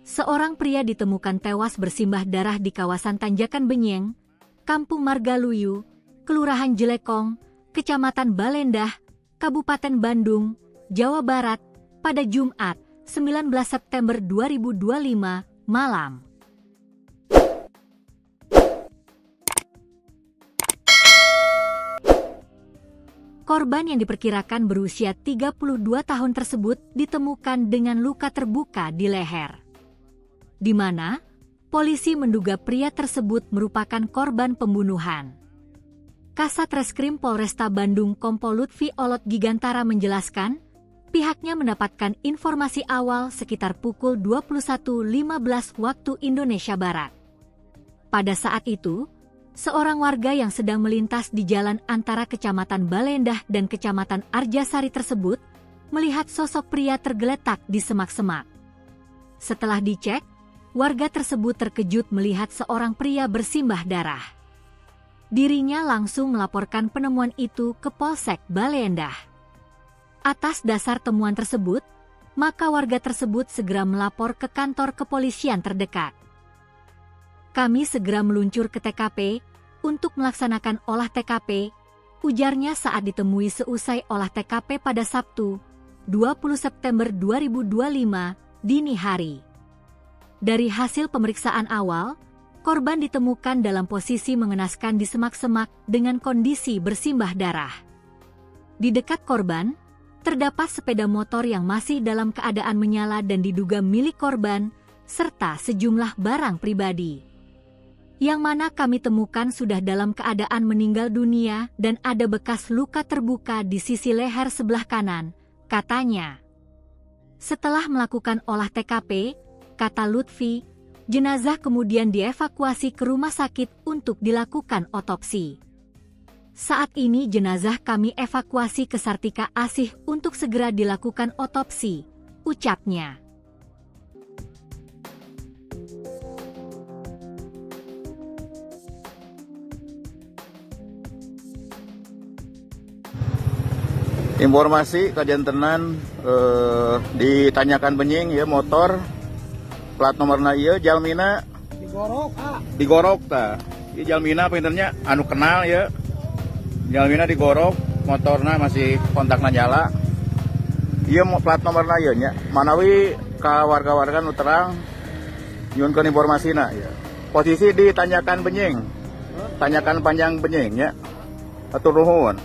seorang pria ditemukan tewas bersimbah darah di kawasan Tanjakan Benyeng, Kampung Margaluyu, Kelurahan Jelekong, Kecamatan Balendah, Kabupaten Bandung, Jawa Barat, pada Jumat, 19 September 2025, malam. Korban yang diperkirakan berusia 32 tahun tersebut ditemukan dengan luka terbuka di leher, di mana polisi menduga pria tersebut merupakan korban pembunuhan. Kasat Reskrim Polresta Bandung Kompol Lutfi Olot Gigantara menjelaskan, pihaknya mendapatkan informasi awal sekitar pukul 21.15 waktu Indonesia Barat. Pada saat itu, seorang warga yang sedang melintas di jalan antara Kecamatan Balendah dan Kecamatan Arjasari tersebut melihat sosok pria tergeletak di semak-semak. Setelah dicek, warga tersebut terkejut melihat seorang pria bersimbah darah. Dirinya langsung melaporkan penemuan itu ke Polsek Balendah. Atas dasar temuan tersebut, maka warga tersebut segera melapor ke kantor kepolisian terdekat. Kami segera meluncur ke TKP untuk melaksanakan olah TKP, ujarnya saat ditemui seusai olah TKP pada Sabtu, 20 September 2025, dini hari. Dari hasil pemeriksaan awal, korban ditemukan dalam posisi mengenaskan di semak-semak dengan kondisi bersimbah darah. Di dekat korban, terdapat sepeda motor yang masih dalam keadaan menyala dan diduga milik korban, serta sejumlah barang pribadi, yang mana kami temukan sudah dalam keadaan meninggal dunia dan ada bekas luka terbuka di sisi leher sebelah kanan, katanya. Setelah melakukan olah TKP, kata Lutfi, jenazah kemudian dievakuasi ke rumah sakit untuk dilakukan otopsi. Saat ini jenazah kami evakuasi ke Sartika Asih untuk segera dilakukan otopsi, ucapnya. Informasi kajian tenan ditanyakan Benyeng ya, motor plat nomorna ieu jalmina digorok ta. Ieu jalmina pinternya anu kenal ya. Jalmina digorok, motorna masih kontakna nyala. Ieu plat nomorna ieu nya. Manawi ka warga-warga nu terang nyuunkeun informasina ya. Posisi ditanyakan Benyeng. Tanyakan panjang Benyeng nya. Atur nuhun.